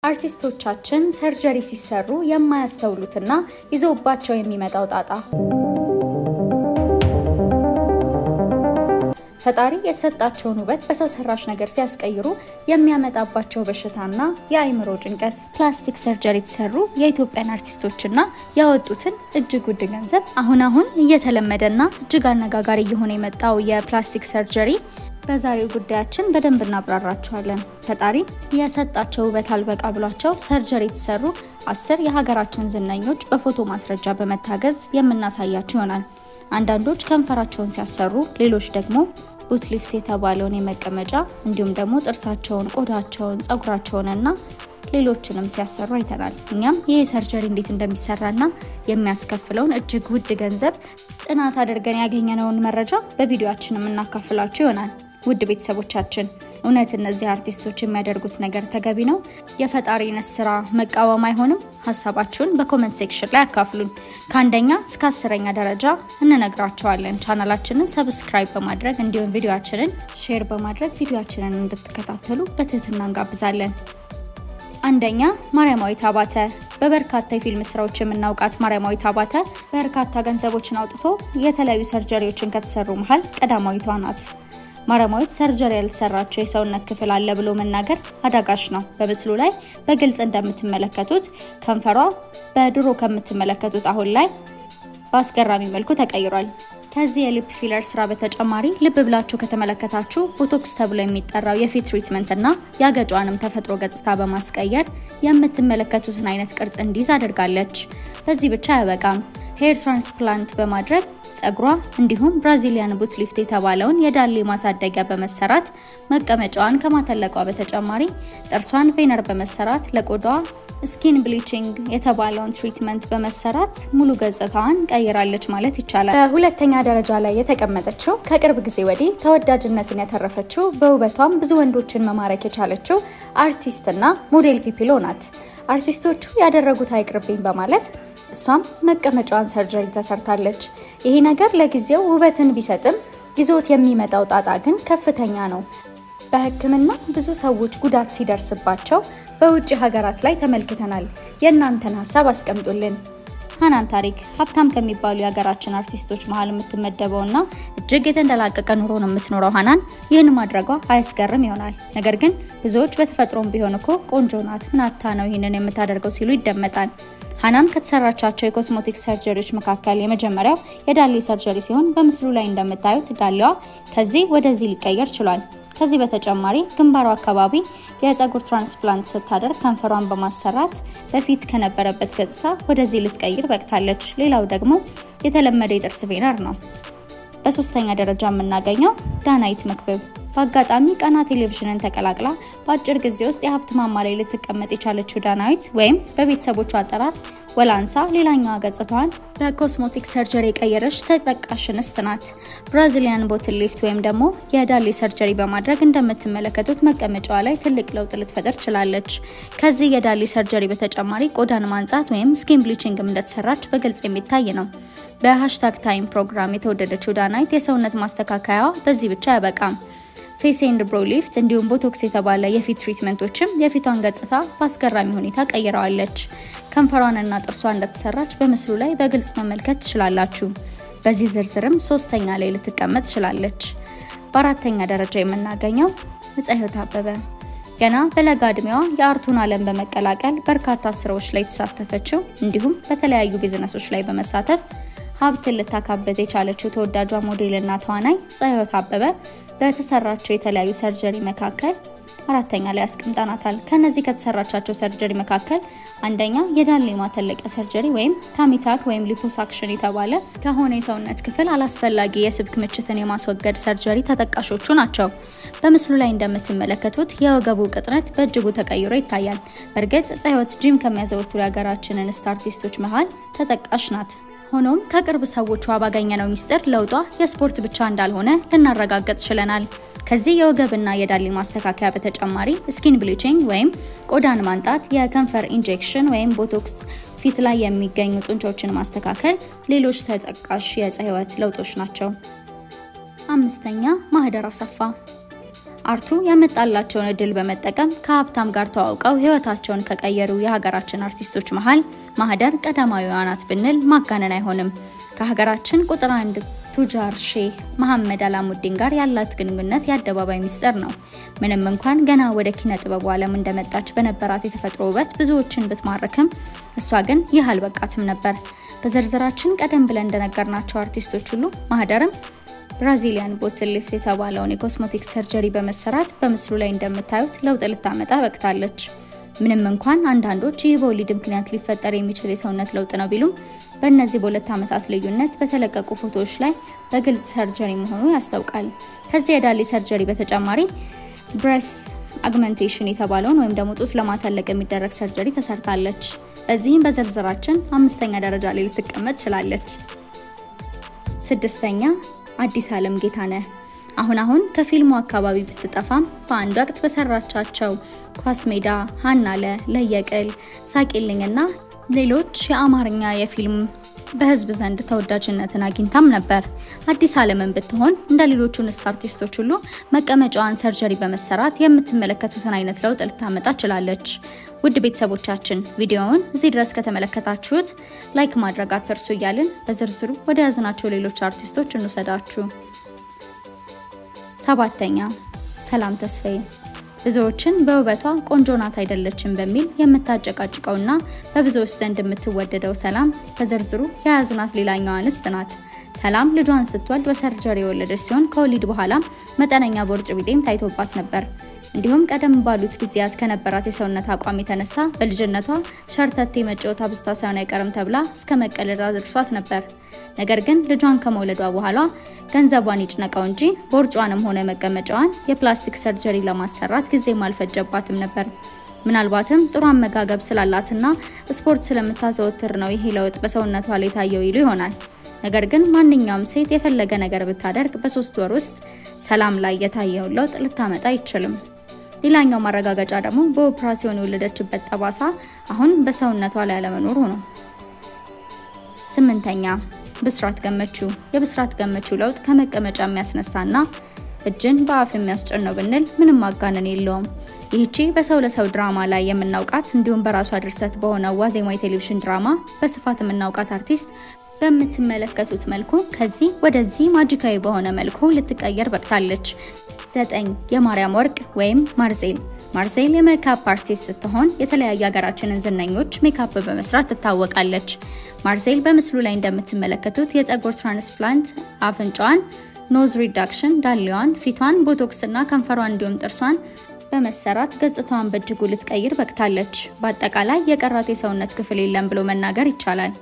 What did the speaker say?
አርቲስቶቻችን ሰርጀሪ ሲሰሩ የማያስተውሉትና ይዞባቸው የሚመጣው ጣጣ ፈጣሪ የተሰጣቸውን ውበት በሰው ሰራሽ ነገር ሲያስቀይሩ የሚያመጣባቸው በሽታና የአይምሮ ጭንቀት ፕላስቲክ ሰርጀሪ ተሰሩ የኢትዮጵያን አርቲስቶችና ያወጡትን እጅግ ውድ ገንዘብ አሁን እየተለመደና እጅግ አነጋጋሪ እየሆነ የመጣው የፕላስቲክ ሰርጀሪ በዛሬው ጉዳያችን በደንብ እናብራራቸዋለን። ፈጣሪ የሰጣቸው ውበት አልበቃ ብሏቸው ሰርጀሪ ተሰሩ 10 የሀገራችን ዝነኞች በፎቶ ማስረጃ በመታገዝ የምናሳያቸው ይሆናል። አንዳንዶች ከንፈራቸውን ሲያሰሩ ሌሎች ደግሞ ቡት ሊፍት የተባለውን የመቀመጫ እንዲሁም ደግሞ ጥርሳቸውን፣ ቆዳቸውን፣ ጸጉራቸውንና ሌሎችንም ሲያሰሩ አይተናል። እኛም ይሄ ሰርጀሪ እንዴት እንደሚሰራና የሚያስከፍለውን እጅግ ውድ ገንዘብ ጥናት አድርገን ያገኘነውን መረጃ በቪዲዮአችንም እናካፍላችሁ ይሆናል። ውድ ቤተሰቦቻችን እውነት እነዚህ አርቲስቶች የሚያደርጉት ነገር ተገቢ ነው? የፈጣሪን ስራ መቃወም አይሆንም? ሐሳባችሁን በኮሜንት ሴክሽን ላይ አካፍሉን። ከአንደኛ እስከ 10ኛ ደረጃ እንነግራችኋለን። ቻናላችንን ሰብስክራይብ በማድረግ እንዲሁም ቪዲዮአችንን ሼር በማድረግ ቪዲዮአችንን እንድትከታተሉ በትህትና እንጋብዛለን። አንደኛ ማርያማዊት አባተ። በበርካታ የፊልም ስራዎች የምናውቃት ማርያማዊት አባተ በርካታ ገንዘቦችን አውጥቶ የተለያዩ ሰርጀሪዎችን ከተሰሩ መሃል ቀዳማዊቷ ናት። ማርያማዊት ሰርጀሪ ያልተሰራቸው የሰውነት ክፍል አለ ብሎ መናገር አዳጋች ነው። በምስሉ ላይ በግልጽ እንደምትመለከቱት ከንፈሯ በድሮ ከምትመለከቱት አሁን ላይ በአስገራሚ መልኩ ተቀይሯል። ከዚህ የሊፕ ፊለር ስራ በተጨማሪ ልብ ብላችሁ ከተመለከታችሁ ቦቶክስ ተብሎ የሚጠራው የፊት ትሪትመንት እና ያገጯንም ተፈጥሮ ገጽታ በማስቀየር የምትመለከቱትን አይነት ቅርጽ እንዲይዝ አድርጋለች። በዚህ ብቻ ያበቃም። ሄር ትራንስፕላንት በማድረግ ጸጉሯ እንዲሁም ብራዚሊያን ቡት ሊፍት የተባለውን የዳሌ ማሳደጊያ በመሰራት መቀመጫዋን ከማተለቋ በተጨማሪ ጥርሷን ቬነር በመሰራት ለቆዳዋ ስኪን ብሊቺንግ የተባለውን ትሪትመንት በመሰራት ሙሉ ገጽታዋን ቀይራለች ማለት ይቻላል። በሁለተኛ ደረጃ ላይ የተቀመጠችው ከቅርብ ጊዜ ወዲህ ተወዳጅነትን ያተረፈችው በውበቷም ብዙ ወንዶችን መማረክ የቻለችው አርቲስትና ሞዴል ፒፒሎ ናት። አርቲስቶቹ ያደረጉት አይቅርብኝ በማለት እሷም መቀመጫዋን ሰርጀሪ ተሰርታለች። ይሄ ነገር ለጊዜው ውበትን ቢሰጥም ይዞት የሚመጣው ጣጣ ግን ከፍተኛ ነው። በህክምና ብዙ ሰዎች ጉዳት ሲደርስባቸው በውጭ ሀገራት ላይ ተመልክተናል። የእናንተን ሐሳብ አስቀምጡልን። ሃናን ታሪክ ሀብታም ከሚባሉ የሀገራችን አርቲስቶች መሃል የምትመደበውና እጅግ የተንደላቀቀ ኑሮ ነው የምትኖረው ሃናን ይህን ማድረጓ አያስገርም ይሆናል። ነገር ግን ብዙዎች በተፈጥሮም ቢሆን እኮ ቆንጆ ናት ምናታ ነው ይህንን የምታደርገው ሲሉ ይደመጣል። ሃናን ከተሰራቻቸው የኮስሞቲክስ ሰርጀሪዎች መካከል የመጀመሪያው የዳሌ ሰርጀሪ ሲሆን በምስሉ ላይ እንደምታዩት ዳሌዋ ከዚህ ወደዚህ ሊቀየር ችሏል። ከዚህ በተጨማሪ ግንባሯ አካባቢ የጸጉር ትራንስፕላንት ስታደርግ ከንፈሯን በማሰራት በፊት ከነበረበት ገጽታ ወደዚህ ልትቀይር በቅታለች። ሌላው ደግሞ የተለመደ የጥርስ ቬነር ነው። በሶስተኛ ደረጃ የምናገኘው ዳናይት መክብብ በአጋጣሚ ቃና ቴሌቪዥንን ተቀላቅላ በአጭር ጊዜ ውስጥ የሀብት ማማ ላይ ልትቀመጥ የቻለችው ዳናይት ወይም በቤተሰቦቿ አጠራር ወላንሳ ሌላኛዋ ገጽታዋን በኮስሞቲክስ ሰርጀሪ የቀየረች ተጠቃሽ እንስት ናት። ብራዚሊያን ቦትል ሊፍት ወይም ደግሞ የዳሌ ሰርጀሪ በማድረግ እንደምትመለከቱት መቀመጫዋ ላይ ትልቅ ለውጥ ልትፈጥር ችላለች። ከዚህ የዳሌ ሰርጀሪ በተጨማሪ ቆዳን ማንጻት ወይም ስኪን ብሊቺንግ እንደተሰራች በግልጽ የሚታይ ነው። በሃሽታግ ፕሮግራም የተወደደችው ዳናይት የሰውነት ማስተካከያዋ በዚህ ብቻ ያበቃም። ፌስ ኤንድ ብሮ ሊፍት እንዲሁም ቦቶክስ የተባለ የፊት ትሪትመንቶችም የፊቷን ገጽታ በአስገራሚ ሁኔታ ቀይራዋለች። ከንፈሯንና ጥርሷን እንደተሰራች በምስሉ ላይ በግልጽ መመልከት ትችላላችሁ። በዚህ ዝርዝርም 3ኛ ላይ ልትቀመጥ ትችላለች። በአራተኛ ደረጃ የምናገኘው እፀህይወት አበበ ገና በለጋ እድሜዋ የአርቱን ዓለም በመቀላቀል በርካታ ስራዎች ላይ ተሳተፈችው እንዲሁም በተለያዩ ቢዝነሶች ላይ በመሳተፍ ሀብት ልታካበት የቻለችው ተወዳጇ ሞዴልና ተዋናይ እፀህይወት አበበ በተሰራቸው የተለያዩ ሰርጀሪ መካከል 4ኛ ላይ አስቀምጣናታል። ከነዚህ ከተሰራቻቸው ሰርጀሪ መካከል አንደኛ የዳሌ ማተለቂያ ሰርጀሪ ወይም ታሚታክ ወይም ሊፖሳክሽን የተባለ ከሆነ የሰውነት ክፍል አላስፈላጊ የስብ ክምችትን የማስወገድ ሰርጀሪ ተጠቃሾቹ ናቸው። በምስሉ ላይ እንደምትመለከቱት የወገቡ ቅጥነት በእጅጉ ተቀይሮ ይታያል። በእርግጥ እፀህይወት ጂም ከሚያዘወትሩ የሀገራችንን አርቲስቶች መሃል ተጠቃሽ ናት። ሆኖም ከቅርብ ሰዎቿ ባገኘነው ሚስጥር ለውጧ የስፖርት ብቻ እንዳልሆነ ልናረጋግጥ ችለናል። ከዚህ የወገብና የዳሌ ማስተካከያ በተጨማሪ ስኪን ብሊቺንግ ወይም ቆዳን ማንጣት፣ የከንፈር ኢንጀክሽን ወይም ቦቶክስ ፊት ላይ የሚገኙ ጡንቻዎችን ማስተካከል ሌሎች ተጠቃሽ የፀህይወት ለውጦች ናቸው። 5ኛ ማህደር አሰፋ አርቱ ያመጣላቸውን እድል በመጠቀም ከሀብታም ጋር ተዋውቀው ህይወታቸውን ከቀየሩ የሀገራችን አርቲስቶች መሃል ማህደር ቀዳማዊዋ ናት ብንል ማጋነን አይሆንም። ከሀገራችን ቁጥር 1 ቱጃር ሼህ መሐመድ አላሙዲን ጋር ያላት ግንኙነት የአደባባይ ሚስጥር ነው። ምንም እንኳን ገና ወደ ኪነ ጥበቡ ዓለም እንደመጣች በነበራት የተፈጥሮ ውበት ብዙዎችን ብትማርክም እሷ ግን ይህ አልበቃትም ነበር። በዝርዝራችን ቀደም ብለን እንደነገርናቸው አርቲስቶች ሁሉ ማህደርም ብራዚሊያን ቦትል ሊፍት የተባለውን የኮስሞቲክ ሰርጀሪ በመሰራት በምስሉ ላይ እንደምታዩት ለውጥ ልታመጣ በቅታለች። ምንም እንኳን አንዳንዶች ይህ በወሊድ ምክንያት ሊፈጠር የሚችል የሰውነት ለውጥ ነው ቢሉም በእነዚህ በሁለት ዓመታት ልዩነት በተለቀቁ ፎቶዎች ላይ በግልጽ ሰርጀሪ መሆኑ ያስታውቃል። ከዚህ የዳሌ ሰርጀሪ በተጨማሪ ብሬስት አግመንቴሽን የተባለውን ወይም ደግሞ ጡት ለማተለቅ የሚደረግ ሰርጀሪ ተሰርታለች። በዚህም በዝርዝራችን 5ኛ ደረጃ ላይ ልትቀመጥ ችላለች። 6ኛ አዲስ ዓለም ጌታነህ አሁን ከፊልሙ አካባቢ ብትጠፋም በአንድ ወቅት በሰራቻቸው ኳስ ሜዳ፣ ሃናለ፣ ለየቅል፣ ሳቂልኝና ሌሎች የአማርኛ የፊልም በህዝብ ዘንድ ተወዳጅነትን አግኝታም ነበር። አዲስ ዓለምን ብትሆን እንደ ሌሎቹ አርቲስቶች ሁሉ መቀመጫዋን ሰርጀሪ በመሰራት የምትመለከቱትን አይነት ለውጥ ልታመጣ ችላለች። ውድ ቤተሰቦቻችን ቪዲዮውን እዚህ ድረስ ከተመለከታችሁት ላይክ ማድረግ አትርሱ እያልን በዝርዝሩ ወደ ያዝናቸው ሌሎች አርቲስቶች እንውሰዳችሁ። 7ኛ ሰላም ተስፋዬ ብዙዎችን በውበቷ ቆንጆ ናት አይደለችም በሚል የምታጨቃጭቀውና በብዙዎች ዘንድ የምትወደደው ሰላም በዝርዝሩ የያዝናት ሌላኛዋ አንስት ናት። ሰላም ልጇን ስትወልድ በሰርጀሪ የወለደች ሲሆን ከወሊድ በኋላ መጠነኛ ቦርጭ ቢጤም ታይቶባት ነበር። እንዲሁም ቀደም ባሉት ጊዜያት ከነበራት የሰውነት አቋም የተነሳ በልጅነቷ ሸርተቴ መጫወት አብዝታ ሳይሆን አይቀርም ተብላ እስከ መቀለድ ደርሷት ነበር። ነገር ግን ልጇን ከመውለዷ በኋላ ገንዘቧን ይጭነቀው እንጂ ቦርጯንም ሆነ መቀመጫዋን የፕላስቲክ ሰርጀሪ ለማሰራት ጊዜም አልፈጀባትም ነበር። ምናልባትም ጥሩ አመጋገብ ስላላትና ስፖርት ስለምታዘወትር ነው ይሄ ለውጥ በሰውነቷ ላይ ታየው ይሉ ይሆናል። ነገር ግን ማንኛውም ሴት የፈለገ ነገር ብታደርግ በ3 ወር ውስጥ ሰላም ላይ የታየው ለውጥ ልታመጣ አይችልም። ሌላኛው ማረጋገጫ ደግሞ በኦፕራሲዮን የወለደችበት ጠባሳ አሁን በሰውነቷ ላይ አለመኖሩ ነው። 8ኛ ብስራት ገመቹ የብስራት ገመቹ ለውጥ ከመቀመጫ የሚያስነሳና እጅን በአፍ የሚያስጨነው ብንል ምንም ማጋነን የለውም። ይህቺ በሰው ለሰው ድራማ ላይ የምናውቃት እንዲሁም በራሷ ድርሰት በሆነው ዋዜማ ቴሌቪዥን ድራማ በስፋት የምናውቃት አርቲስት በምትመለከቱት መልኩ ከዚህ ወደዚህ ማጂካዊ በሆነ መልኩ ልትቀየር በቅታለች። 9 የማርያም ወርቅ ወይም ማርሴል የሜካፕ አርቲስት ስትሆን የተለያዩ ሀገራችንን ዝነኞች ሜካፕ በመስራት ትታወቃለች። ማርሴል በምስሉ ላይ እንደምትመለከቱት የፀጉር ትራንስፕላንት፣ አፍንጫዋን፣ ኖዝ ሪዳክሽን፣ ዳሌዋን፣ ፊቷን ቦቶክስ እና ከንፈሯን እንዲሁም ጥርሷን በመሰራት ገጽታዋን በእጅጉ ልትቀይር በቅታለች። በአጠቃላይ የቀራት የሰውነት ክፍል የለም ብሎ መናገር ይቻላል።